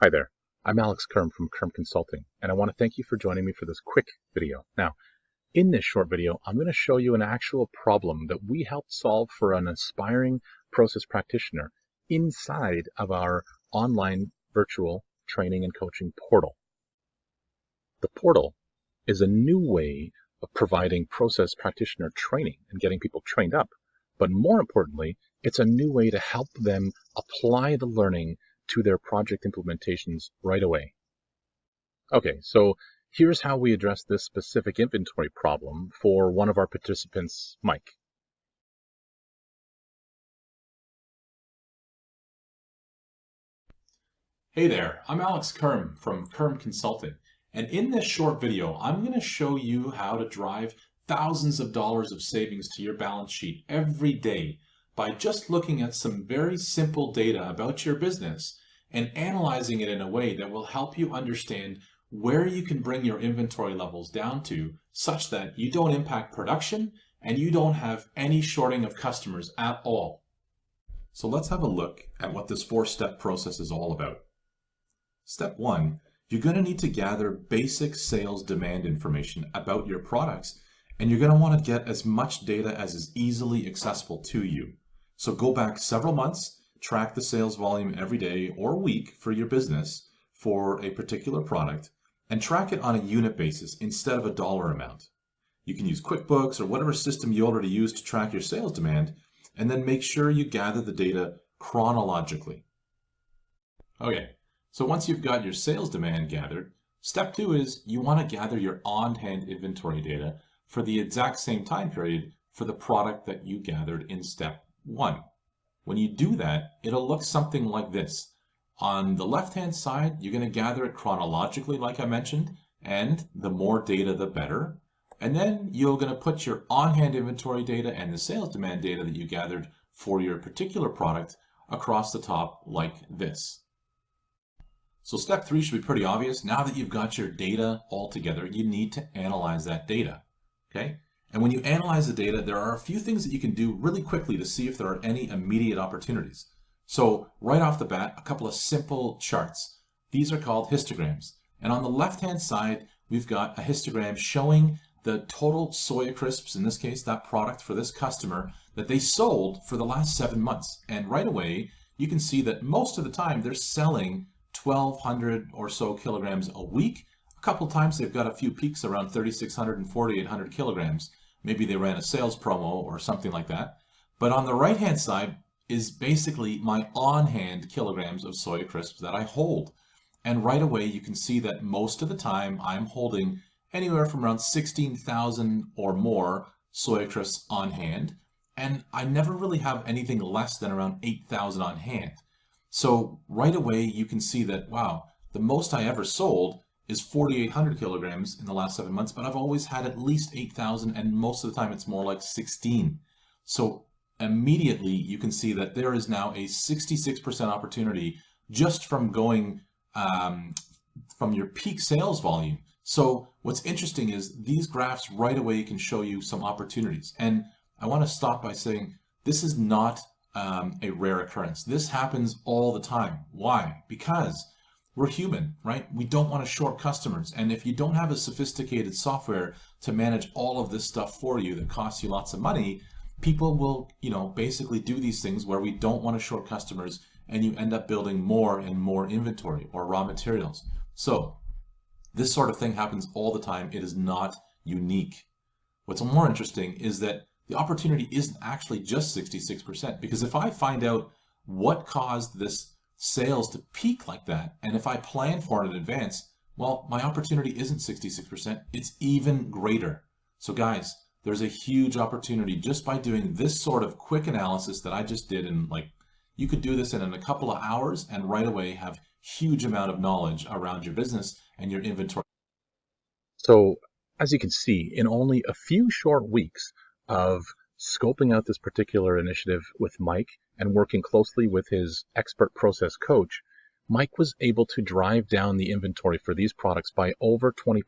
Hi there, I'm Kurm from Kurm Consulting, and I want to thank you for joining me for this quick video. Now, in this short video, I'm going to show you an actual problem that we helped solve for an aspiring process practitioner inside of our online virtual training and coaching portal. The portal is a new way of providing process practitioner training and getting people trained up, but more importantly, it's a new way to help them apply the learning to their project implementations right away. Okay, so here's how we address this specific inventory problem for one of our participants, Mike. Hey there, I'm Kurm from Kurm Consulting, and in this short video, I'm going to show you how to drive thousands of dollars of savings to your balance sheet every day by just looking at some very simple data about your business and analyzing it in a way that will help you understand where you can bring your inventory levels down to such that you don't impact production and you don't have any shorting of customers at all. So let's have a look at what this four-step process is all about. Step one, you're going to need to gather basic sales demand information about your products, and you're going to want to get as much data as is easily accessible to you. So go back several months, track the sales volume every day or week for your business for a particular product, and track it on a unit basis instead of a dollar amount. You can use QuickBooks or whatever system you already use to track your sales demand, and then make sure you gather the data chronologically. Okay, so once you've got your sales demand gathered, step two is you want to gather your on-hand inventory data for the exact same time period for the product that you gathered in step one. When you do that, it'll look something like this. On the left-hand side, you're going to gather it chronologically, like I mentioned, and the more data, the better. And then you're going to put your on-hand inventory data and the sales demand data that you gathered for your particular product across the top like this. So step three should be pretty obvious. Now that you've got your data all together, you need to analyze that data, okay? And when you analyze the data, there are a few things that you can do really quickly to see if there are any immediate opportunities. So right off the bat, a couple of simple charts. These are called histograms. And on the left-hand side, we've got a histogram showing the total soya crisps, in this case, that product for this customer that they sold for the last 7 months. And right away, you can see that most of the time they're selling 1,200 or so kilograms a week. A couple times they've got a few peaks around 3,600 and 4,800 kilograms. Maybe they ran a sales promo or something like that. But on the right-hand side is basically my on-hand kilograms of soya crisps that I hold. And right away you can see that most of the time I'm holding anywhere from around 16,000 or more soya crisps on hand. And I never really have anything less than around 8,000 on hand. So right away you can see that, wow, the most I ever sold is 4,800 kilograms in the last 7 months, but I've always had at least 8,000, and most of the time it's more like 16. So immediately you can see that there is now a 66% opportunity just from going from your peak sales volume. So what's interesting is these graphs right away can show you some opportunities. And I want to stop by saying this is not a rare occurrence. This happens all the time. Why? Because we're human, right? We don't want to short customers. And if you don't have a sophisticated software to manage all of this stuff for you that costs you lots of money, people will, basically do these things where we don't want to short customers, and you end up building more and more inventory or raw materials. So this sort of thing happens all the time. It is not unique. What's more interesting is that the opportunity isn't actually just 66%, because if I find out what caused this sales to peak like that, and if I plan for it in advance, well, my opportunity isn't 66%, it's even greater. So guys, there's a huge opportunity just by doing this sort of quick analysis that I just did, and you could do this in a couple of hours and right away have huge amount of knowledge around your business and your inventory. So as you can see, in only a few short weeks of scoping out this particular initiative with Mike and working closely with his expert process coach, Mike was able to drive down the inventory for these products by over 20%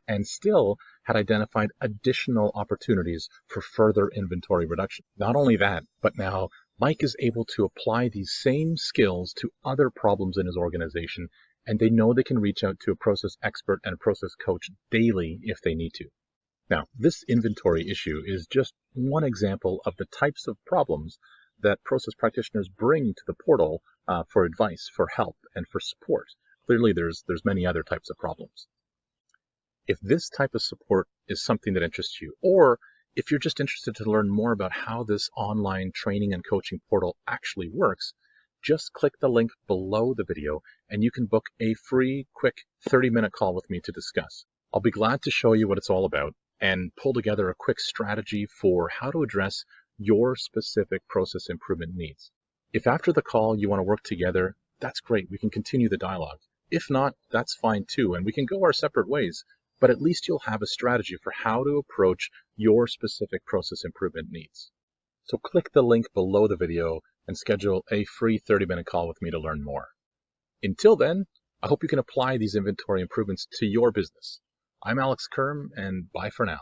and still had identified additional opportunities for further inventory reduction. Not only that, but now Mike is able to apply these same skills to other problems in his organization, and they know they can reach out to a process expert and a process coach daily if they need to. Now, this inventory issue is just one example of the types of problems that process practitioners bring to the portal for advice, for help, and for support. Clearly, there's many other types of problems. If this type of support is something that interests you, or if you're just interested to learn more about how this online training and coaching portal actually works, just click the link below the video and you can book a free, quick 30-minute call with me to discuss. I'll be glad to show you what it's all about and pull together a quick strategy for how to address your specific process improvement needs. If after the call you want to work together, that's great. We can continue the dialogue. If not, that's fine too, and we can go our separate ways. But at least you'll have a strategy for how to approach your specific process improvement needs. So click the link below the video and schedule a free 30-minute call with me to learn more. Until then, I hope you can apply these inventory improvements to your business. I'm Alex Kurm, and bye for now.